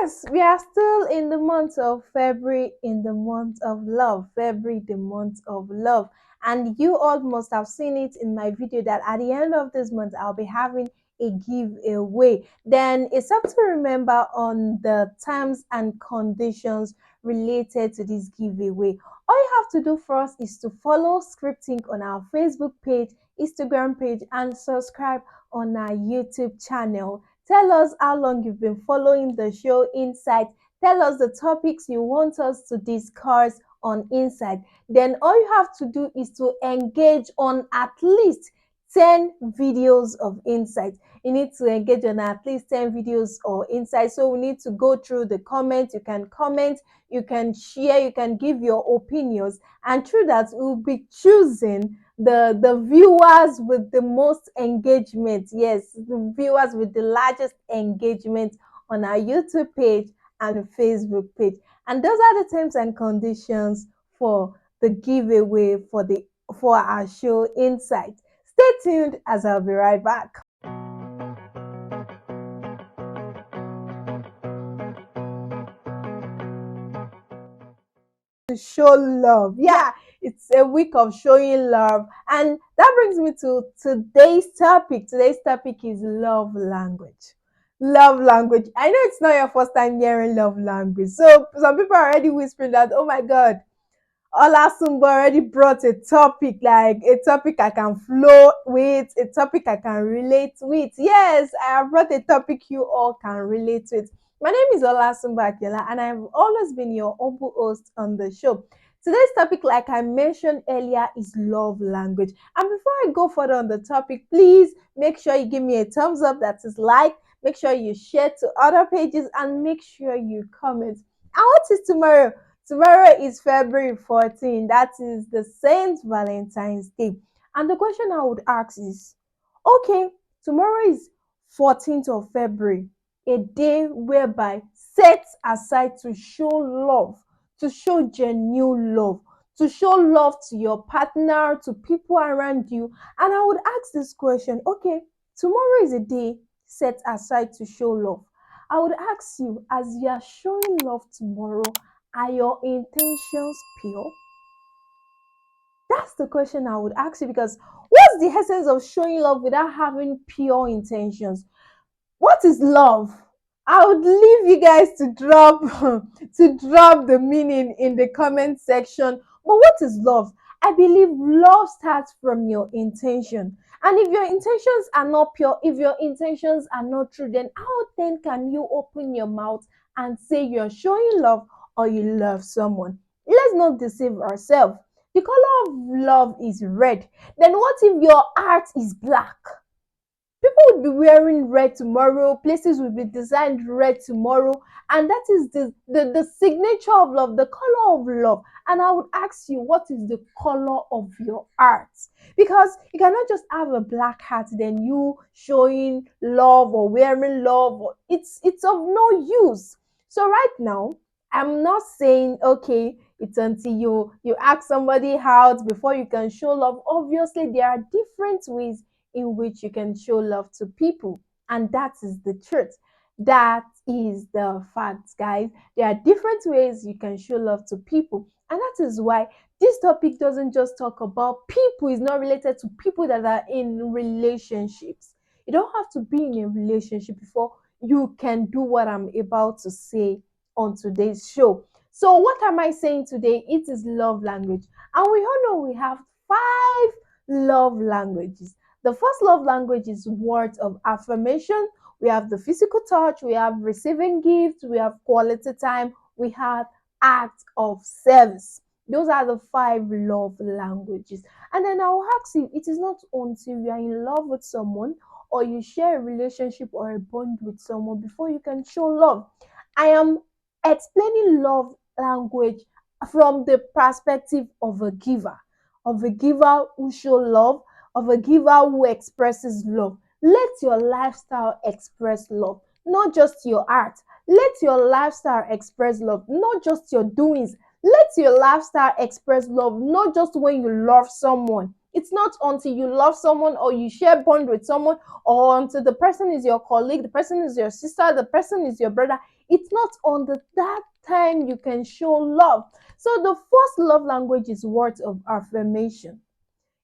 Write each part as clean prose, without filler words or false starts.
Yes, we are still in the month of February, in the month of love. February, the month of love. And you all must have seen it in my video that at the end of this month, I'll be having a giveaway. Then it's up to remember on the terms and conditions related to this giveaway. All you have to do for us is to follow Scripting on our Facebook page, Instagram page, and subscribe on our YouTube channel. Tell us how long you've been following the show Insight. Tell us the topics you want us to discuss on Insight. Then all you have to do is to engage on at least 10 videos of Insight. You need to engage on at least 10 videos or Insight. So we need to go through the comments. You can comment, you can share, you can give your opinions. And through that, we'll be choosing the viewers with the most engagement. Yes, the viewers with the largest engagement on our YouTube page and Facebook page. And those are the terms and conditions for the giveaway for our show Insight. Stay tuned as I'll be right back. To show love. Yeah, it's a week of showing love. And that brings me to today's topic. Today's topic is love language. Love language. I know it's not your first time hearing love language. So some people are already whispering that, oh my God, Olasumbo already brought a topic, like a topic I can flow with, a topic I can relate with. Yes, I have brought a topic you all can relate with. My name is Olasumbo Akinola, and I've always been your humble host on the show. Today's topic, like I mentioned earlier, is love language. And before I go further on the topic, please make sure you give me a thumbs up, that is like, make sure you share to other pages, and make sure you comment. And what is tomorrow? Tomorrow is February 14. That is the Saint Valentine's Day. And the question I would ask is, okay, tomorrow is 14th of February, a day whereby set aside to show love, to show genuine love, to show love to your partner, to people around you. And I would ask this question, okay, tomorrow is a day set aside to show love. I would ask you, as you are showing love tomorrow, are your intentions pure? That's the question I would ask you, because what's the essence of showing love without having pure intentions? What is love? I would leave you guys to drop to drop the meaning in the comment section. But what is love? I believe love starts from your intention. And if your intentions are not pure, if your intentions are not true, then how then can you open your mouth and say you're showing love or you love someone? Let's not deceive ourselves. The color of love is red. Then what if your heart is black? People would be wearing red tomorrow, places will be designed red tomorrow, and that is the signature of love, the color of love. And I would ask you, what is the color of your heart? Because you cannot just have a black heart then you showing love or wearing love, or it's of no use. So right now, I'm not saying okay, it's until you ask somebody out before you can show love. Obviously there are different ways in which you can show love to people. And that is the truth. That is the fact, guys. There are different ways you can show love to people. And that is why this topic doesn't just talk about people, it's not related to people that are in relationships. You don't have to be in a relationship before you can do what I'm about to say on today's show. So, what am I saying today? It is love language. And we all know we have 5 love languages. The first love language is words of affirmation. We have the physical touch, we have receiving gifts, we have quality time, we have acts of service. Those are the 5 love languages. And then I'll ask you, it is not until you are in love with someone or you share a relationship or a bond with someone before you can show love. I am explaining love language from the perspective of a giver who show love, of a giver who expresses love. Let your lifestyle express love, not just your art. Let your lifestyle express love, not just your doings. Let your lifestyle express love, not just when you love someone. It's not until you love someone or you share bond with someone, or until the person is your colleague, the person is your sister, the person is your brother. It's not on that time you can show love. So the first love language is words of affirmation.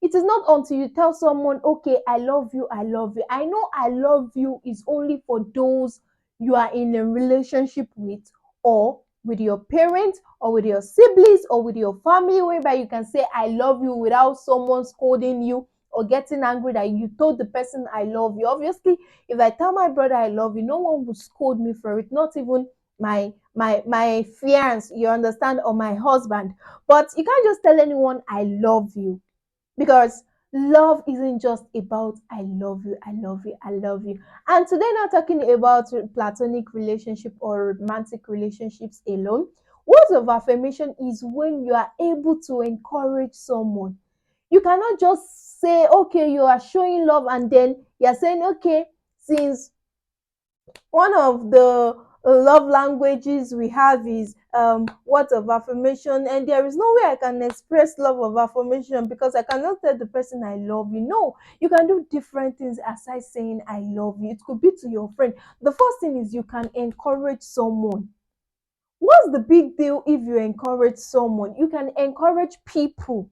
It is not until you tell someone, okay, I love you, I love you. I know I love you is only for those you are in a relationship with, or with your parents, or with your siblings, or with your family, whereby you can say, I love you without someone scolding you or getting angry that you told the person, I love you. Obviously, if I tell my brother I love you, no one would scold me for it, not even my fiance, you understand, or my husband. But you can't just tell anyone I love you, because love isn't just about I love you, I love you, I love you. And today, not talking about platonic relationship or romantic relationships alone. Words of affirmation is when you are able to encourage someone. You cannot just say, okay, you are showing love, and then you're saying, okay, since one of the love languages we have is words of affirmation, and there is no way I can express love of affirmation because I cannot tell the person I love you. No, you can do different things aside saying I love you. It could be to your friend. The first thing is you can encourage someone. What's the big deal if you encourage someone? You can encourage people.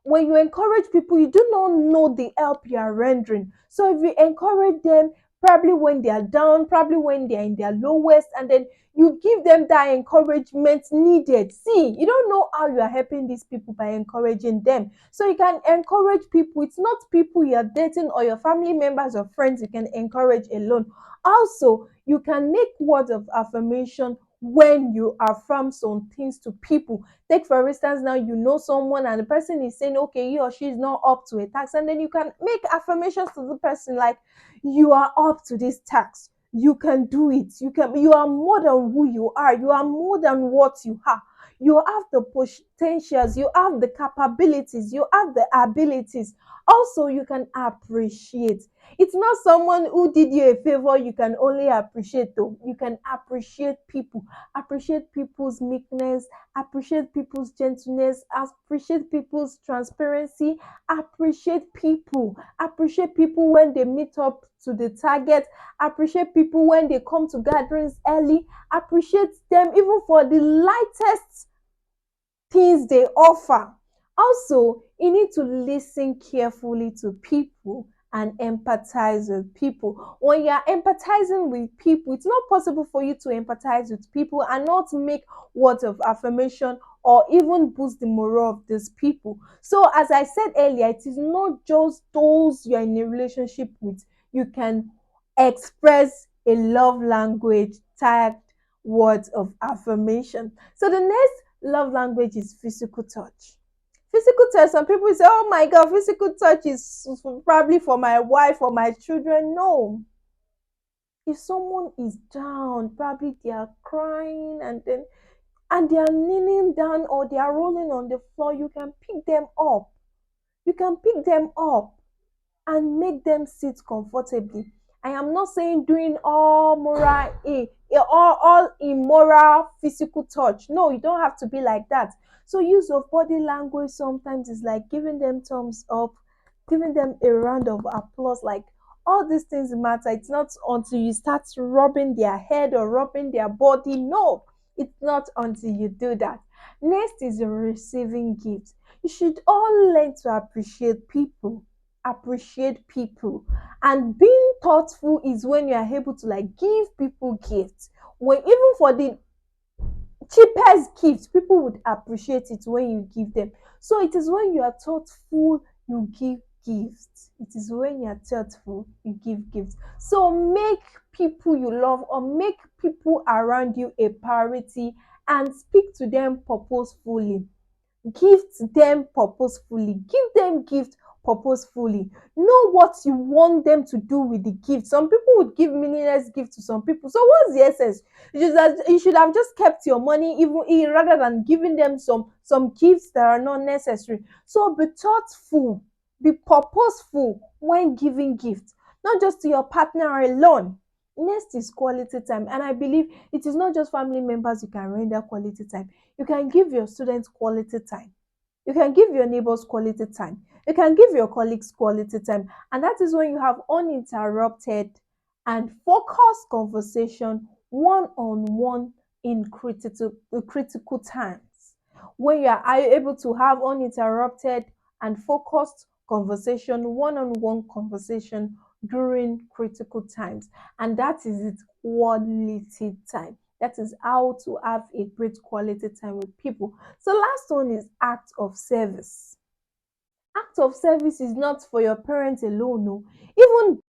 When you encourage people, you do not know the help you are rendering. So if you encourage them, probably when they are down, probably when they are in their lowest, and then you give them that encouragement needed. See, you don't know how you are helping these people by encouraging them. So you can encourage people. It's not people you are dating or your family members or friends you can encourage alone. Also, you can make words of affirmation when you affirm some things to people. Take for instance, now you know someone and the person is saying, okay, he or she is not up to a task, and then you can make affirmations to the person like, you are up to this task. You can do it. You are more than who you are. You are more than what you have. You have the potentials, you have the capabilities, you have the abilities. Also, you can appreciate. It's not someone who did you a favor you can only appreciate, though. You can appreciate people's meekness, appreciate people's gentleness, appreciate people's transparency, appreciate people when they meet up to the target, appreciate people when they come to gatherings early, appreciate them even for the lightest things they offer. Also, you need to listen carefully to people and empathize with people. When you're empathizing with people, it's not possible for you to empathize with people and not make words of affirmation or even boost the morale of these people. So, as I said earlier, it is not just those you're in a relationship with. You can express a love language tagged words of affirmation. So, the next love language is physical touch. Physical touch, some people say, oh my God, physical touch is probably for my wife or my children. No. If someone is down, probably they are crying, and they are kneeling down or they are rolling on the floor, you can pick them up. You can pick them up and make them sit comfortably. I am not saying doing all moral, all immoral physical touch. No, you don't have to be like that. So use of body language sometimes is like giving them thumbs up, giving them a round of applause. Like all these things matter. It's not until you start rubbing their head or rubbing their body. No, it's not until you do that. Next is receiving gifts. You should all learn to appreciate people, and being thoughtful is when you are able to like give people gifts, when even for the cheapest gift people would appreciate it when you give them. So it is when you are thoughtful you give gifts. It is when you are thoughtful you give gifts. So make people you love or make people around you a priority, and speak to them purposefully. Gift them purposefully. Give them gift purposefully. Know what you want them to do with the gift. Some people would give meaningless gift to some people. So what's the essence? You should have just kept your money rather than giving them some gifts that are not necessary. So be thoughtful, be purposeful when giving gifts, not just to your partner alone. Next is quality time, and I believe it is not just family members you can render quality time. You can give your students quality time. You can give your neighbors quality time. You can give your colleagues quality time, and that is when you have uninterrupted and focused conversation one on one in critical times. When you are able to have uninterrupted and focused conversation, one on one conversation during critical times, and that is it, quality time. That is how to have a great quality time with people. So, last one is act of service. Act of service is not for your parents alone. No. Even